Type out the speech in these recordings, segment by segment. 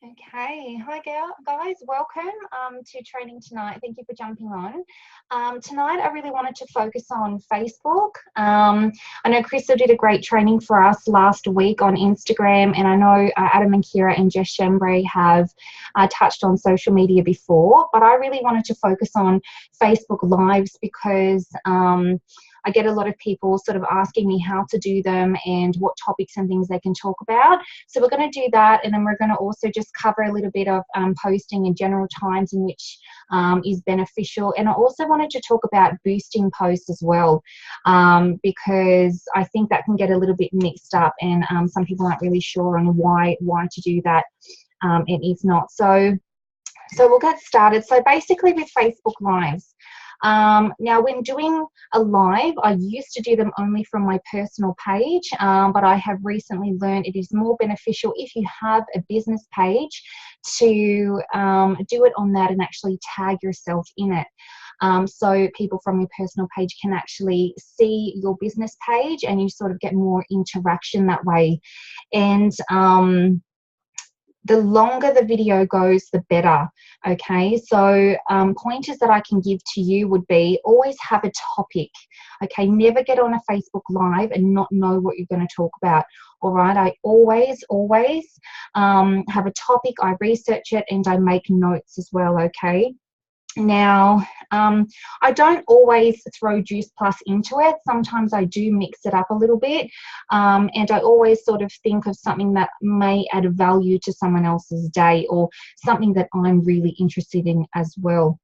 Okay, hi guys, welcome to training tonight. Thank you for jumping on. Tonight I really wanted to focus on Facebook. I know Crystal did a great training for us last week on Instagram, and I know Adam and Kira and Jess Shembray have touched on social media before, but I really wanted to focus on Facebook Lives because I get a lot of people sort of asking me how to do them and what topics and things they can talk about. So we're going to do that, and then we're going to also just cover a little bit of posting in general times in which is beneficial. And I also wanted to talk about boosting posts as well, because I think that can get a little bit mixed up, and some people aren't really sure on why to do that and if not. So we'll get started. So basically with Facebook Lives, now when doing a live, I used to do them only from my personal page, but I have recently learned it is more beneficial if you have a business page to do it on that and actually tag yourself in it. So people from your personal page can actually see your business page and you sort of get more interaction that way. And the longer the video goes, the better. Okay, so pointers that I can give to you would be always have a topic. Okay, never get on a Facebook Live and not know what you're going to talk about. All right, I always have a topic, I research it, and I make notes as well. Okay. Now, I don't always throw Juice Plus into it. Sometimes I do mix it up a little bit, and I always sort of think of something that may add value to someone else's day or something that I'm really interested in as well.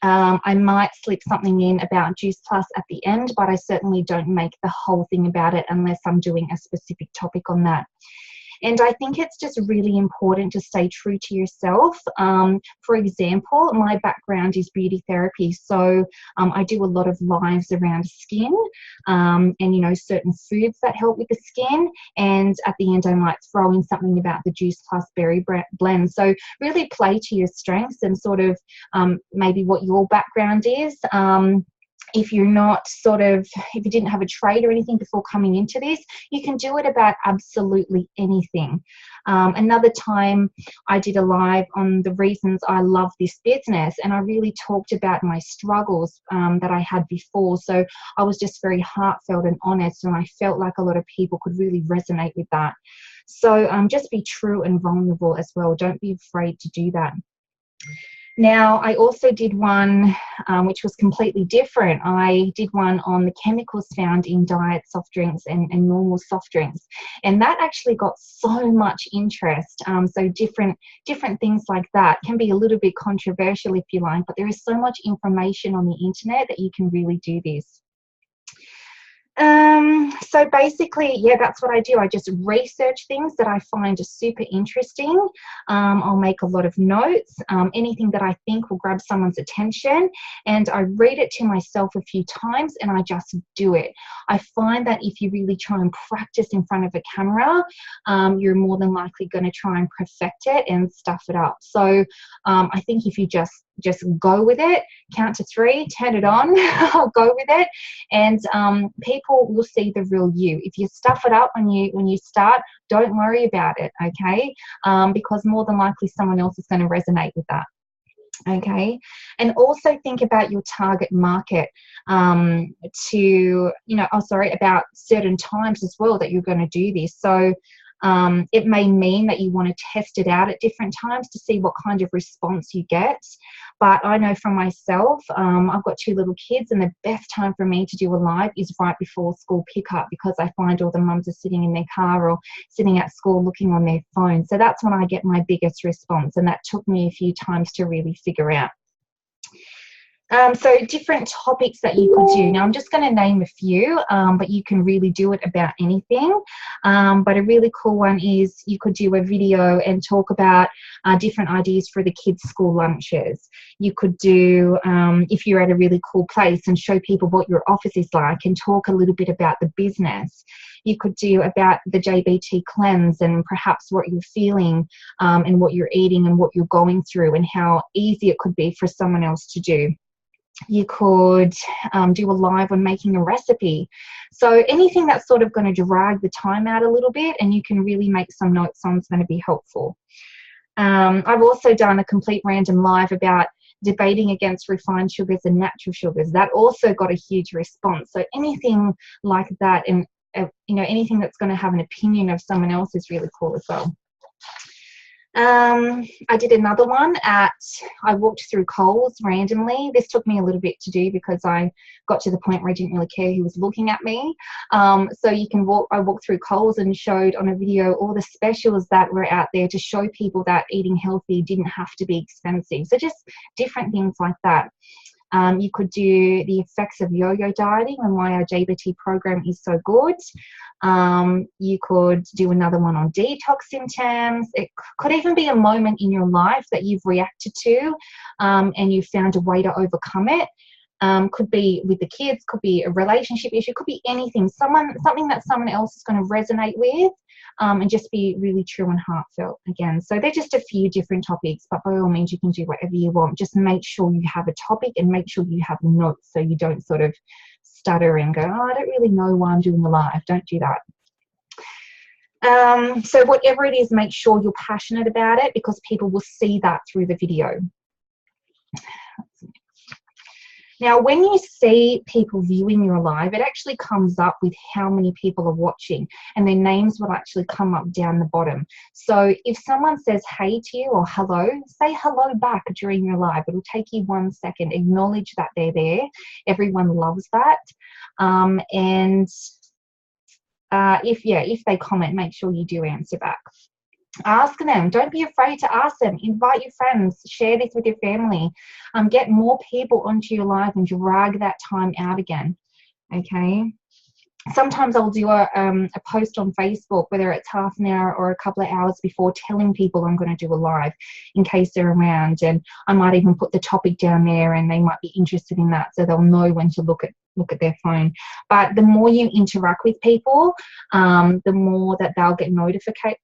I might slip something in about Juice Plus at the end, but I certainly don't make the whole thing about it unless I'm doing a specific topic on that. And I think it's just really important to stay true to yourself. For example, my background is beauty therapy. So I do a lot of lives around skin and, you know, certain foods that help with the skin. And at the end, I might throw in something about the Juice Plus Berry Blend. So really play to your strengths and sort of maybe what your background is. If you're not if you didn't have a trade or anything before coming into this, you can do it about absolutely anything. Another time I did a live on the reasons I love this business, and I really talked about my struggles that I had before. So I was just very heartfelt and honest, and I felt like a lot of people could really resonate with that. So just be true and vulnerable as well. Don't be afraid to do that. Now, I also did one which was completely different. I did one on the chemicals found in diet soft drinks and normal soft drinks. And that actually got so much interest. So different things like that can be a little bit controversial if you like, but there is so much information on the internet that you can really do this. So basically, yeah, that's what I do. I just research things that I find are super interesting. I'll make a lot of notes, anything that I think will grab someone's attention, and I read it to myself a few times and I just do it. I find that if you really try and practice in front of a camera, you're more than likely going to try and perfect it and stuff it up. So I think if you just go with it, count to 3, turn it on, I'll go with it, and people will see the real you. If you stuff it up when you start, don't worry about it, okay? Because more than likely someone else is going to resonate with that. Okay, and also think about your target market about certain times as well that you're going to do this. So it may mean that you want to test it out at different times to see what kind of response you get. But I know from myself, I've got 2 little kids, and the best time for me to do a live is right before school pickup, because I find all the mums are sitting in their car or sitting at school looking on their phone. So that's when I get my biggest response, and that took me a few times to really figure out. So different topics that you could do. Now I'm just going to name a few, but you can really do it about anything. But a really cool one is you could do a video and talk about different ideas for the kids' school lunches. You could do, if you're at a really cool place, and show people what your office is like and talk a little bit about the business. You could do about the JBT cleanse and perhaps what you're feeling and what you're eating and what you're going through and how easy it could be for someone else to do. You could do a live on making a recipe. So anything that's sort of going to drag the time out a little bit and you can really make some notes on is going to be helpful. I've also done a complete random live about debating against refined sugars and natural sugars. That also got a huge response. So anything like that, and anything that's going to have an opinion of someone else is really cool as well. I did another one I walked through Coles randomly. This took me a little bit to do because I got to the point where I didn't really care who was looking at me. So I walked through Coles and showed on a video all the specials that were out there to show people that eating healthy didn't have to be expensive. So just different things like that. You could do the effects of yo-yo dieting and why our JBT program is so good. You could do another one on detox symptoms. It could even be a moment in your life that you've reacted to and you found a way to overcome it. Could be with the kids, could be a relationship issue, could be anything, something that someone else is going to resonate with, and just be really true and heartfelt again. So they're just a few different topics, but by all means you can do whatever you want. Just make sure you have a topic and make sure you have notes so you don't sort of stutter and go, oh, I don't really know why I'm doing the live. Don't do that. So whatever it is, make sure you're passionate about it because people will see that through the video. Now, when you see people viewing your live, it actually comes up with how many people are watching and their names will actually come up down the bottom. So if someone says hey to you or hello, say hello back during your live. It'll take you 1 second. Acknowledge that they're there. Everyone loves that. If they comment, make sure you do answer back. Ask them. Don't be afraid to ask them. Invite your friends. Share this with your family. Get more people onto your live and drag that time out again. Okay. Sometimes I'll do a post on Facebook, whether it's half an hour or a couple of hours before, telling people I'm going to do a live in case they're around, and I might even put the topic down there and they might be interested in that, so they'll know when to look at their phone. But the more you interact with people, the more that they'll get notified,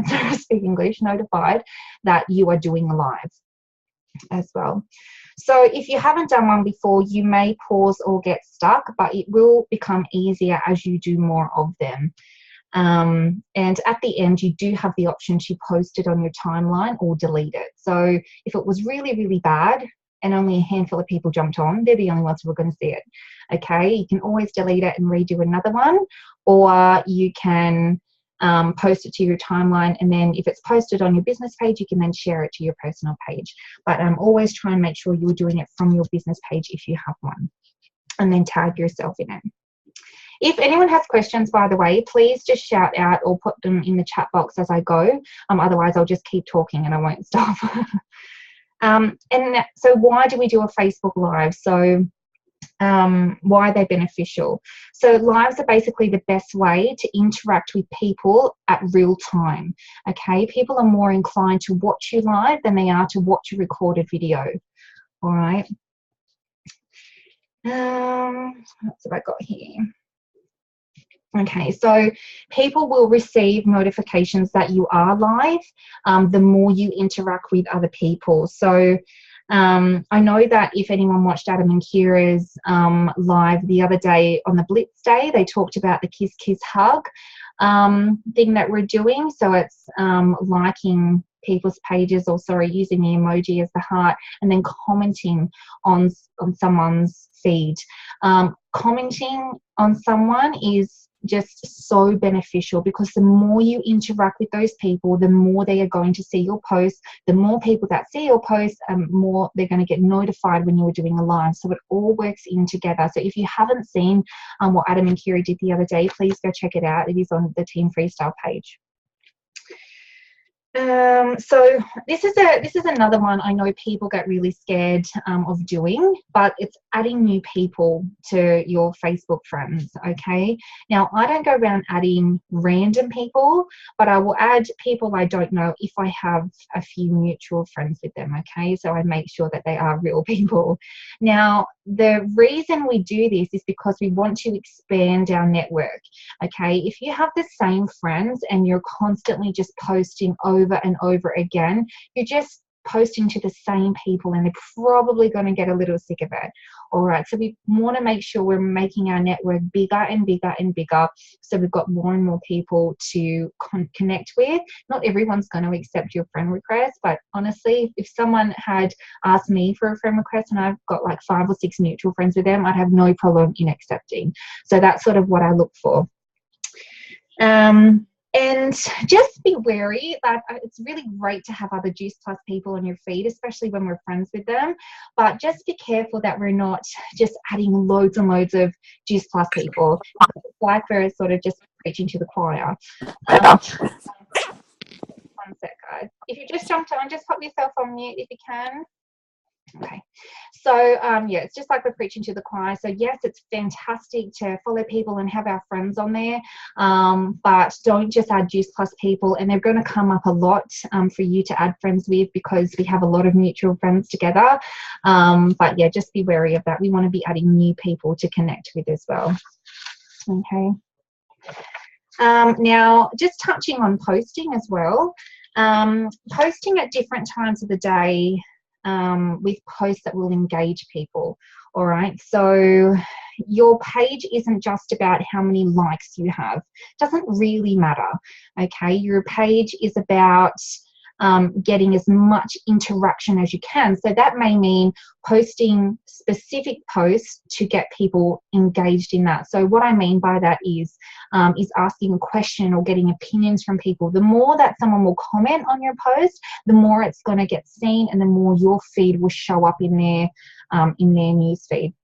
so speak English, notified that you are doing a live as well. So if you haven't done one before, you may pause or get stuck, but it will become easier as you do more of them. And at the end, you do have the option to post it on your timeline or delete it. So if it was really, really bad and only a handful of people jumped on, they're the only ones who are going to see it. Okay, you can always delete it and redo another one, or you can post it to your timeline, and then if it's posted on your business page, you can then share it to your personal page. But always try and make sure you're doing it from your business page if you have one, and then tag yourself in it. If anyone has questions, by the way, please just shout out or put them in the chat box as I go. Otherwise, I'll just keep talking and I won't stop. And so why do we do a Facebook Live? So why are they beneficial? So lives are basically the best way to interact with people at real time. Okay, people are more inclined to watch you live than they are to watch a recorded video. All right. What have I got here? Okay, so people will receive notifications that you are live the more you interact with other people. So I know that if anyone watched Adam and Kira's live the other day on the Blitz Day, they talked about the Kiss Kiss Hug thing that we're doing. So it's liking people's pages, or sorry, using the emoji as the heart, and then commenting on someone's feed. Commenting on someone is just so beneficial, because the more you interact with those people, the more they are going to see your posts. The more people that see your posts, more they're going to get notified when you're doing a live. So it all works in together. So if you haven't seen what Adam and Kira did the other day, please go check it out. It is on the Team Freestyle page. So this is another one I know people get really scared of doing, but it's adding new people to your Facebook friends. Okay, now I don't go around adding random people, but I will add people I don't know if I have a few mutual friends with them. Okay, so I make sure that they are real people. Now the reason we do this is because we want to expand our network. Okay, if you have the same friends and you're constantly just posting over and over again, you're just posting to the same people and they're probably going to get a little sick of it. All right, so we want to make sure we're making our network bigger and bigger and bigger, so we've got more and more people to connect with. Not everyone's going to accept your friend request, but honestly, if someone had asked me for a friend request and I've got like 5 or 6 mutual friends with them, I'd have no problem in accepting. So that's sort of what I look for. And just be wary that it's really great to have other Juice Plus people on your feed, especially when we're friends with them. But just be careful that we're not just adding loads and loads of Juice Plus people. It's like we're sort of just preaching to the choir. One sec, guys. If you just jumped on, just pop yourself on mute if you can. Okay, so yeah, it's just like we're preaching to the choir. So yes, it's fantastic to follow people and have our friends on there, but don't just add Juice Plus people, and they're going to come up a lot for you to add friends with, because we have a lot of mutual friends together. But yeah, just be wary of that. We want to be adding new people to connect with as well. Okay. Now, just touching on posting as well. Posting at different times of the day with posts that will engage people. All right, so your page isn't just about how many likes you have. It doesn't really matter. Okay, your page is about getting as much interaction as you can. So that may mean posting specific posts to get people engaged in that. So what I mean by that is asking a question or getting opinions from people. The more that someone will comment on your post, the more it's going to get seen, and the more your feed will show up in their news feed,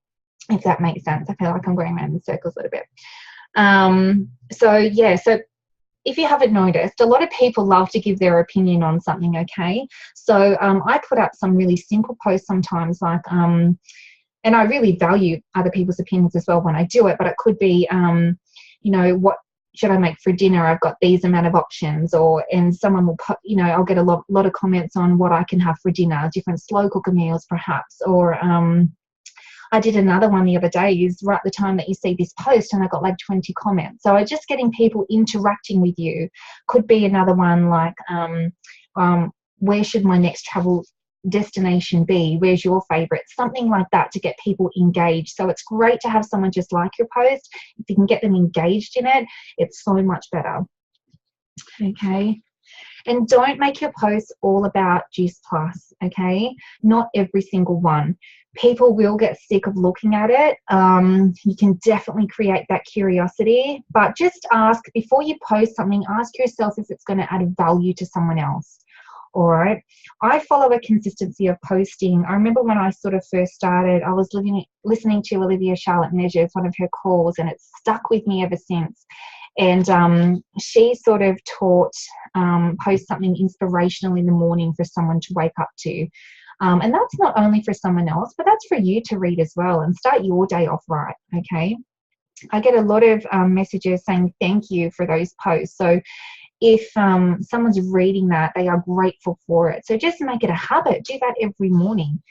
if that makes sense. I feel like I'm going around in circles a little bit. So yeah, so if you haven't noticed, a lot of people love to give their opinion on something, okay? So I put up some really simple posts sometimes, like, and I really value other people's opinions as well when I do it, but it could be, you know, what should I make for dinner? I've got these amount of options, and someone will put, you know, I'll get a lot of comments on what I can have for dinner, different slow cooker meals perhaps, or I did another one the other day, is right at the time that you see this post, and I got like 20 comments. So just getting people interacting with you. Could be another one like, where should my next travel destination be? Where's your favorite? Something like that to get people engaged. So it's great to have someone just like your post. If you can get them engaged in it, it's so much better. Okay. And don't make your posts all about Juice Plus, okay? Not every single one. People will get sick of looking at it. You can definitely create that curiosity, but just ask, before you post something, ask yourself if it's going to add value to someone else. All right. I follow a consistency of posting. I remember when I sort of first started, I was listening to Olivia Charlotte Measures, one of her calls, and it's stuck with me ever since. And she sort of taught post something inspirational in the morning for someone to wake up to. And that's not only for someone else, but that's for you to read as well and start your day off right, okay? I get a lot of messages saying thank you for those posts. So if someone's reading that, they are grateful for it. So just make it a habit. Do that every morning.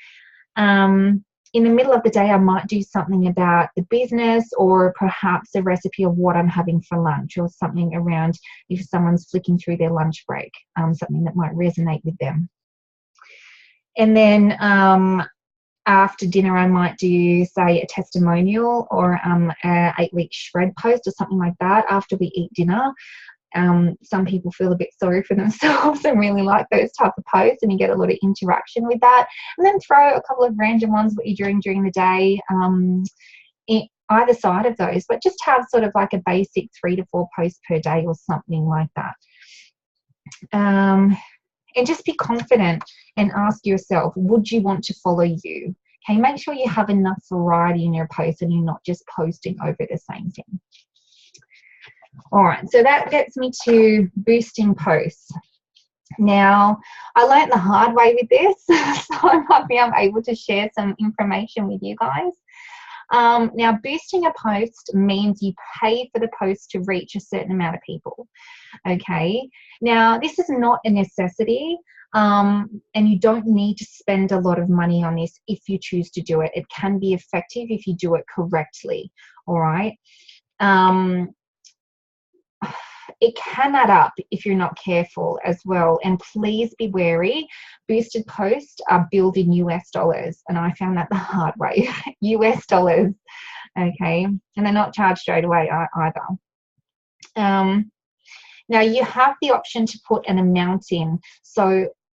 In the middle of the day, I might do something about the business, or perhaps a recipe of what I'm having for lunch, or something around if someone's flicking through their lunch break, something that might resonate with them. And then after dinner, I might do, say, a testimonial or a 8-week shred post or something like that after we eat dinner. Some people feel a bit sorry for themselves and really like those type of posts, and you get a lot of interaction with that. And then throw a couple of random ones what you're doing during the day either side of those, but just have sort of like a basic 3 to 4 posts per day or something like that. And just be confident and ask yourself, would you want to follow you? Okay, make sure you have enough variety in your posts and you're not just posting over the same thing. All right, so that gets me to boosting posts. Now, I learned the hard way with this, so I might be able to share some information with you guys. Now, boosting a post means you pay for the post to reach a certain amount of people. Okay, now this is not a necessity, and you don't need to spend a lot of money on this if you choose to do it. It can be effective if you do it correctly. All right. it can add up if you're not careful as well. And please be wary. Boosted posts are billed in US dollars, and I found that the hard way. US dollars, okay, and they're not charged straight away either. Now you have the option to put an amount in,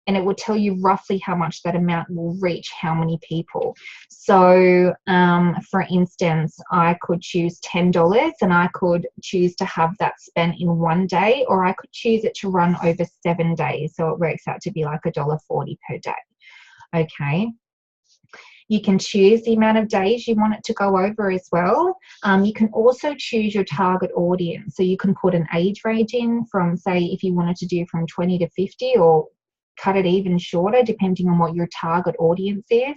and it will tell you roughly how much that amount will reach how many people. So for instance, I could choose $10 and I could choose to have that spent in one day, or I could choose it to run over 7 days. So it works out to be like $1.40 per day. Okay. You can choose the amount of days you want it to go over as well. You can also choose your target audience. So you can put an age range in from, say, if you wanted to do from 20 to 50, or cut it even shorter depending on what your target audience is.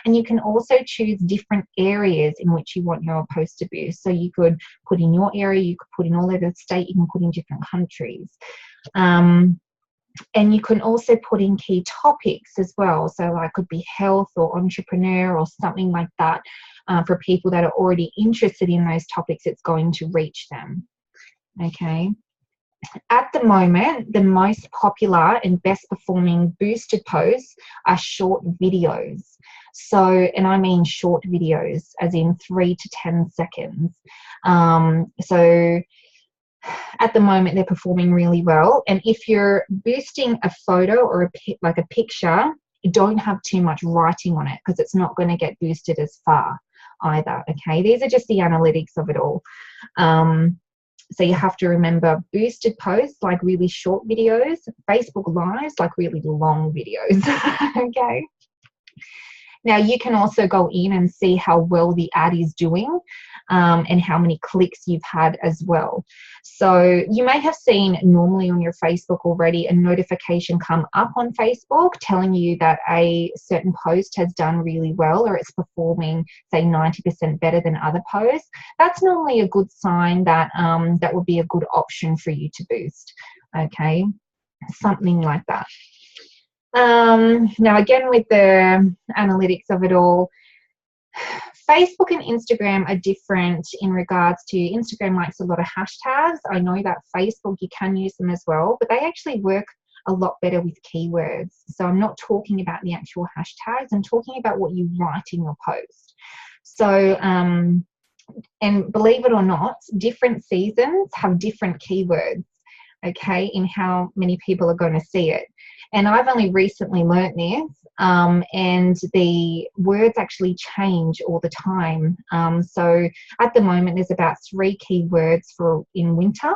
And you can also choose different areas in which you want your post to boost. So you could put in your area, you could put in all over the state, you can put in different countries. And you can also put in key topics as well. So like could be health or entrepreneur or something like that. For people that are already interested in those topics, it's going to reach them. Okay. At the moment, the most popular and best performing boosted posts are short videos. So, and I mean short videos, as in 3 to 10 seconds. So at the moment, they're performing really well. And if you're boosting a photo or like a picture, you don't have too much writing on it, because it's not going to get boosted as far either. Okay, these are just the analytics of it all. So you have to remember boosted posts, like really short videos, Facebook Lives, like really long videos. Okay. Now you can also go in and see how well the ad is doing, and how many clicks you've had as well. So you may have seen normally on your Facebook already a notification come up on Facebook telling you that a certain post has done really well, or it's performing, say, 90% better than other posts. That's normally a good sign that that would be a good option for you to boost. Okay, something like that. Now again, with the analytics of it all, Facebook and Instagram are different in regards to, Instagram likes a lot of hashtags. I know that Facebook, you can use them as well, but they actually work a lot better with keywords. So I'm not talking about the actual hashtags, I'm talking about what you write in your post. So, and believe it or not, different seasons have different keywords, okay, in how many people are going to see it. And I've only recently learnt this, and the words actually change all the time. So at the moment, there's about 3 keywords in winter,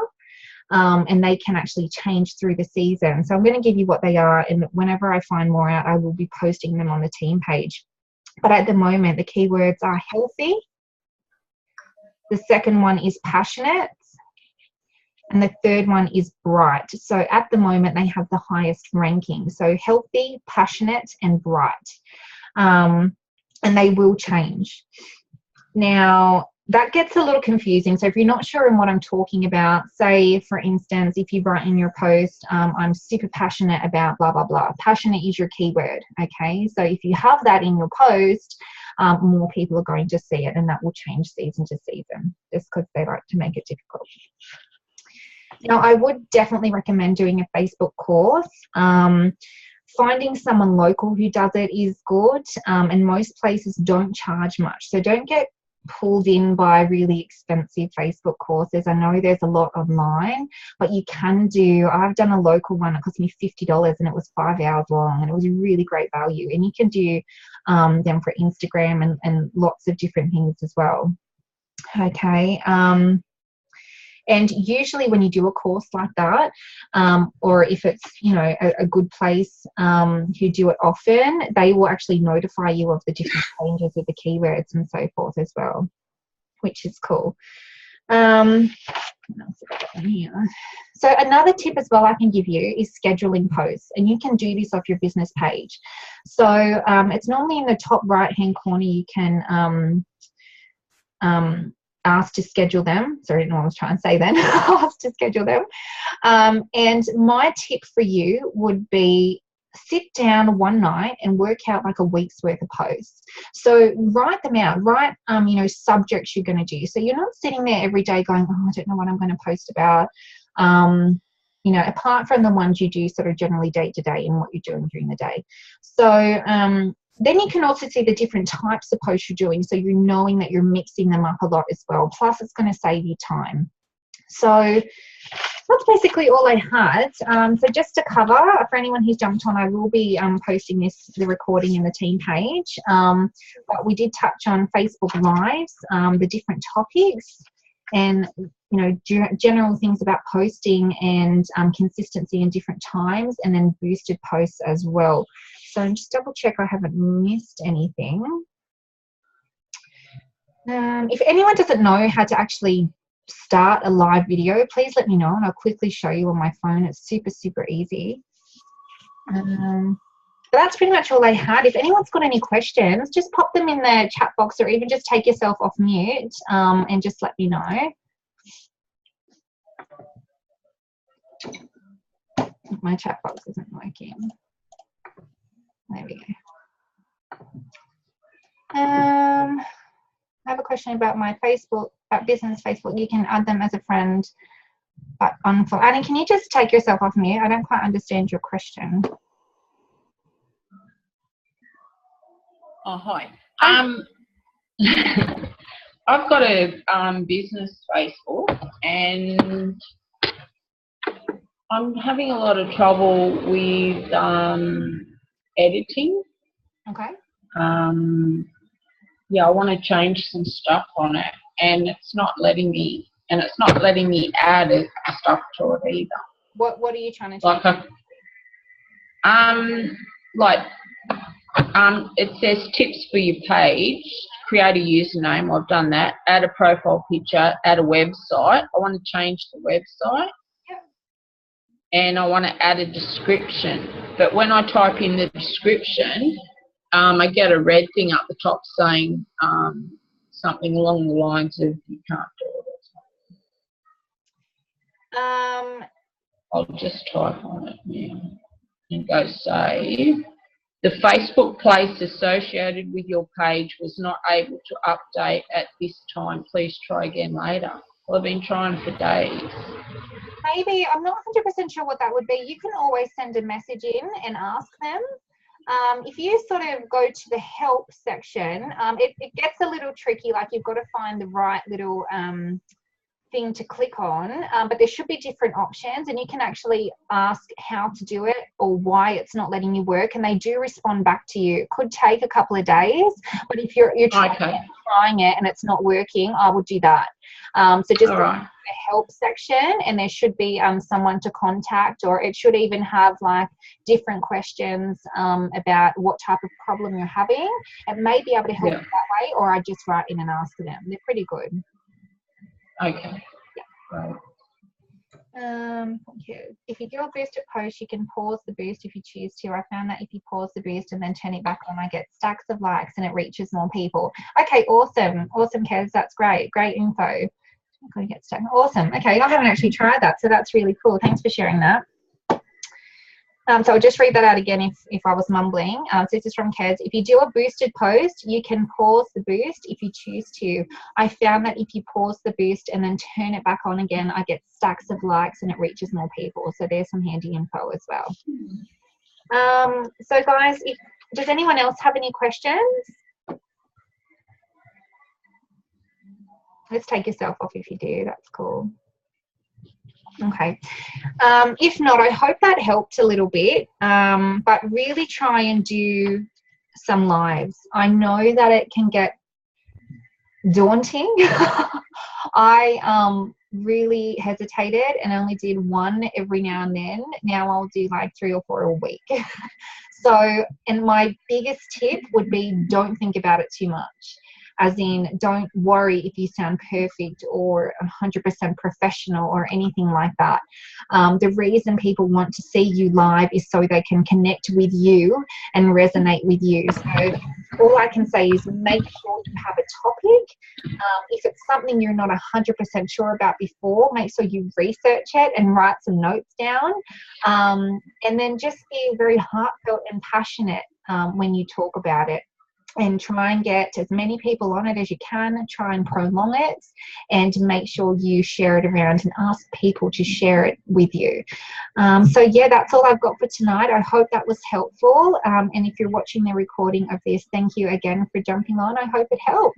and they can actually change through the season. So I'm going to give you what they are, and whenever I find more out, I will be posting them on the team page. But at the moment, the keywords are healthy. The second one is passionate. And the third one is bright. So at the moment, they have the highest ranking. So healthy, passionate, and bright. And they will change. Now, that gets a little confusing. So if you're not sure on what I'm talking about, say, for instance, if you write in your post, I'm super passionate about blah, blah, blah. Passionate is your keyword, okay? So if you have that in your post, more people are going to see it, and that will change season to season, just because they like to make it difficult. Now, I would definitely recommend doing a Facebook course. Finding someone local who does it is good, and most places don't charge much. So don't get pulled in by really expensive Facebook courses. I know there's a lot online, but you can do, I've done a local one, it cost me $50 and it was 5 hours long, and it was a really great value. And you can do them for Instagram and lots of different things as well. Okay. And usually when you do a course like that, or if it's, you know, a good place who do it often, they will actually notify you of the different changes with the keywords and so forth as well, which is cool. What else have I got in here? So another tip as well I can give you is scheduling posts, and you can do this off your business page. So it's normally in the top right-hand corner. You can ask to schedule them. Sorry, I didn't know what I was trying to say then. Ask to schedule them. And my tip for you would be sit down one night and work out like a week's worth of posts. So write them out. Write, you know, subjects you're going to do. So you're not sitting there every day going, oh, I don't know what I'm going to post about. you know, apart from the ones you do sort of generally day to day and what you're doing during the day. So then you can also see the different types of posts you're doing, so you're knowing that you're mixing them up a lot as well. Plus, it's going to save you time. So that's basically all I had. So just to cover, for anyone who's jumped on, I will be posting the recording in the team page. But we did touch on Facebook Lives, the different topics, and you know, general things about posting and consistency in different times, and then boosted posts as well. So just double check I haven't missed anything. If anyone doesn't know how to actually start a live video, please let me know and I'll quickly show you on my phone. It's super, super easy. But that's pretty much all I had. If anyone's got any questions, just pop them in the chat box, or even just take yourself off mute and just let me know. My chat box isn't working. There we go. I have a question about my Facebook, about business Facebook. You can add them as a friend, but unfollow. Annie, can you just take yourself off mute? I don't quite understand your question. Oh, hi. I've got a business Facebook, and I'm having a lot of trouble with editing. Okay. Yeah, I want to change some stuff on it, and it's not letting me. And it's not letting me add stuff to it either. What are you trying to change? It says tips for your page. Create a username. I've done that. Add a profile picture. Add a website. I want to change the website. Yep. And I want to add a description. But when I type in the description, I get a red thing up the top saying something along the lines of you can't do it. I'll just type on it now and go save. The Facebook place associated with your page was not able to update at this time. Please try again later. Well, I've been trying for days. Maybe, I'm not 100% sure what that would be. You can always send a message in and ask them. If you sort of go to the help section, it gets a little tricky, like you've got to find the right little thing to click on, but there should be different options, and you can actually ask how to do it or why it's not letting you work, and they do respond back to you. It could take a couple of days, but if you're trying it and it's not working, I would do that. So just go to the help section, and there should be someone to contact, or it should even have like different questions about what type of problem you're having. It may be able to help you that way, or I just write in and ask them. They're pretty good. Okay. Yeah. Right. If you do a boosted post, you can pause the boost if you choose to. I found that if you pause the boost and then turn it back on, I get stacks of likes and it reaches more people. Okay, awesome. Awesome, Kez. That's great. Great info. I'm going to get stuck. Awesome. Okay, I haven't actually tried that, so that's really cool. Thanks for sharing that. So I'll just read that out again if I was mumbling. So this is from Kez. If you do a boosted post, you can pause the boost if you choose to. I found that if you pause the boost and then turn it back on again, I get stacks of likes and it reaches more people. So there's some handy info as well. So guys, does anyone else have any questions? Let's take yourself off if you do. That's cool. Okay. If not, I hope that helped a little bit, but really try and do some lives. I know that it can get daunting. I really hesitated and only did one every now and then. Now I'll do like 3 or 4 a week. So, and my biggest tip would be don't think about it too much. As in, don't worry if you sound perfect or 100% professional or anything like that. The reason people want to see you live is so they can connect with you and resonate with you. So all I can say is make sure you have a topic. If it's something you're not 100% sure about before, make sure you research it and write some notes down. And then just be very heartfelt and passionate when you talk about it. and try and get as many people on it as you can. Try and prolong it, and make sure you share it around and ask people to share it with you. So yeah, that's all I've got for tonight. I hope that was helpful. And if you're watching the recording of this, thank you again for jumping on. I hope it helped.